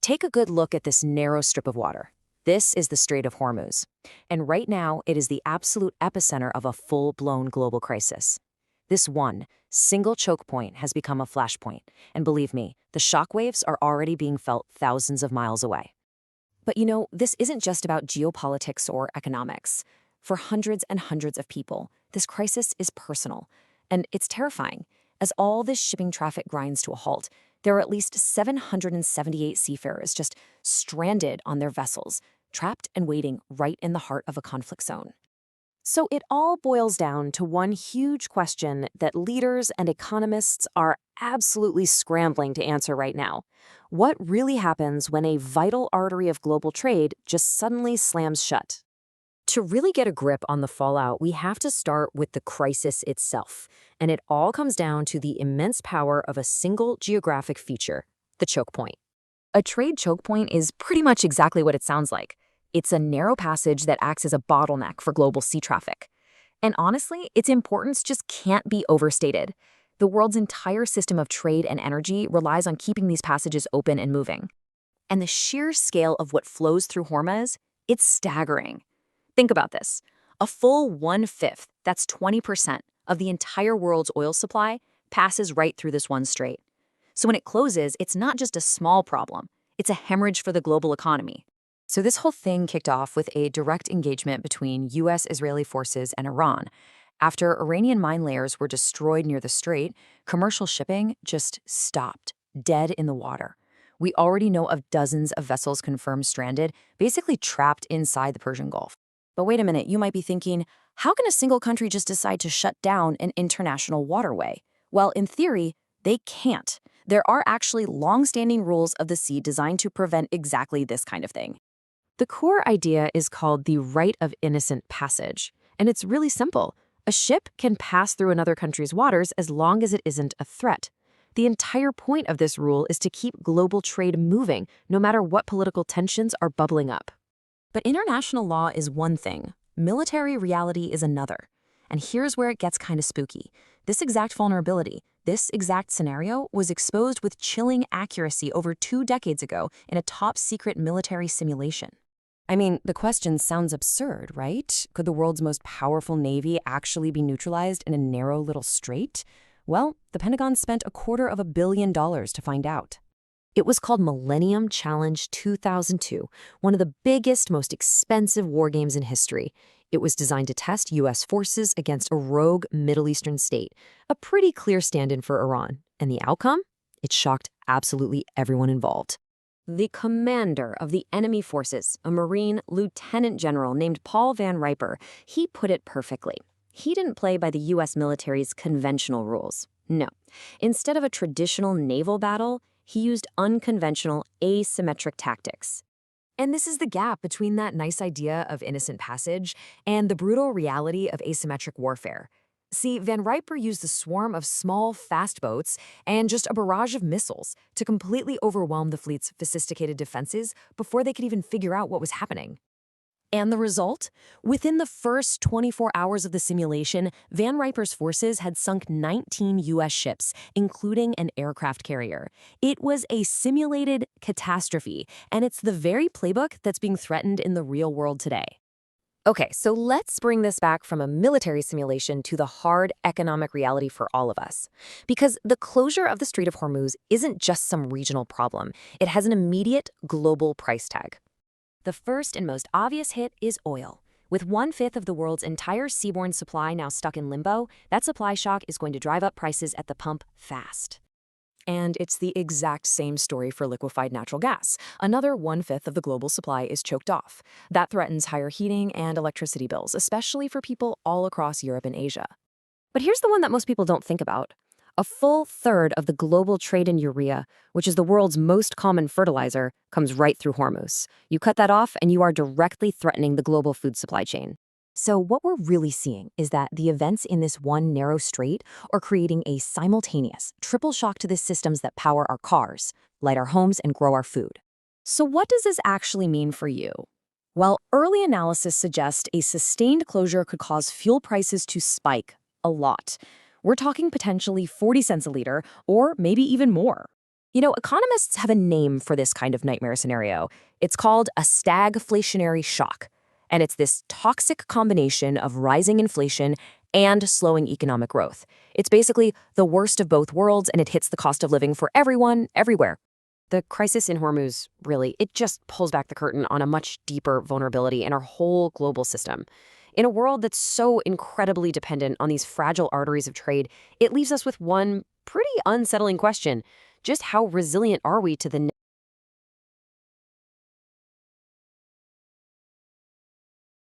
Take a good look at this narrow strip of water. This is the Strait of Hormuz. And right now, it is the absolute epicenter of a full-blown global crisis. This one single choke point has become a flashpoint. And believe me, the shockwaves are already being felt thousands of miles away. But this isn't just about geopolitics or economics. For hundreds and hundreds of people, this crisis is personal. And it's terrifying. As all this shipping traffic grinds to a halt, there are at least 778 seafarers just stranded on their vessels, trapped and waiting right in the heart of a conflict zone. So it all boils down to one huge question that leaders and economists are absolutely scrambling to answer right now. What really happens when a vital artery of global trade just suddenly slams shut? To really get a grip on the fallout, we have to start with the crisis itself. And it all comes down to the immense power of a single geographic feature, the choke point. A trade choke point is pretty much exactly what it sounds like. It's a narrow passage that acts as a bottleneck for global sea traffic. And honestly, its importance just can't be overstated. The world's entire system of trade and energy relies on keeping these passages open and moving. And the sheer scale of what flows through Hormuz, it's staggering. Think about this. A full 1/5, that's 20%, of the entire world's oil supply passes right through this one strait. So when it closes, it's not just a small problem. It's a hemorrhage for the global economy. So this whole thing kicked off with a direct engagement between U.S.-Israeli forces and Iran. After Iranian mine layers were destroyed near the strait, commercial shipping just stopped, dead in the water. We already know of dozens of vessels confirmed stranded, basically trapped inside the Persian Gulf. But wait a minute, you might be thinking, how can a single country just decide to shut down an international waterway? Well, in theory, they can't. There are actually long-standing rules of the sea designed to prevent exactly this kind of thing. The core idea is called the right of innocent passage, and it's really simple. A ship can pass through another country's waters as long as it isn't a threat. The entire point of this rule is to keep global trade moving, no matter what political tensions are bubbling up. But international law is one thing, military reality is another. And here's where it gets kind of spooky. This exact vulnerability, this exact scenario was exposed with chilling accuracy over 2 decades ago in a top-secret military simulation. I mean, the question sounds absurd, right? Could the world's most powerful navy actually be neutralized in a narrow little strait? Well, the Pentagon spent $250 million to find out. It was called Millennium Challenge 2002, one of the biggest, most expensive war games in history. It was designed to test U.S. forces against a rogue Middle Eastern state, a pretty clear stand-in for Iran. And the outcome? It shocked absolutely everyone involved. The commander of the enemy forces, a Marine lieutenant general named Paul Van Riper, he put it perfectly. He didn't play by the U.S. military's conventional rules. No. Instead of a traditional naval battle, he used unconventional, asymmetric tactics. And this is the gap between that nice idea of innocent passage and the brutal reality of asymmetric warfare. See, Van Riper used a swarm of small, fast boats and just a barrage of missiles to completely overwhelm the fleet's sophisticated defenses before they could even figure out what was happening. And the result? Within the first 24 hours of the simulation, Van Riper's forces had sunk 19 U.S. ships, including an aircraft carrier. It was a simulated catastrophe, and it's the very playbook that's being threatened in the real world today. Okay, so let's bring this back from a military simulation to the hard economic reality for all of us. Because the closure of the Strait of Hormuz isn't just some regional problem. It has an immediate global price tag. The first and most obvious hit is oil. With 1/5 of the world's entire seaborne supply now stuck in limbo, that supply shock is going to drive up prices at the pump fast. And it's the exact same story for liquefied natural gas. Another 1/5 of the global supply is choked off. That threatens higher heating and electricity bills, especially for people all across Europe and Asia. But here's the one that most people don't think about. A full third of the global trade in urea, which is the world's most common fertilizer, comes right through Hormuz. You cut that off and you are directly threatening the global food supply chain. So what we're really seeing is that the events in this one narrow strait are creating a simultaneous triple shock to the systems that power our cars, light our homes, and grow our food. So what does this actually mean for you? Well, early analysis suggests a sustained closure could cause fuel prices to spike a lot. We're talking potentially 40 cents a liter, or maybe even more. Economists have a name for this kind of nightmare scenario. It's called a stagflationary shock. And it's this toxic combination of rising inflation and slowing economic growth. It's basically the worst of both worlds, and it hits the cost of living for everyone, everywhere. The crisis in Hormuz, really, it just pulls back the curtain on a much deeper vulnerability in our whole global system. In a world that's so incredibly dependent on these fragile arteries of trade, it leaves us with one pretty unsettling question. Just how resilient are we to the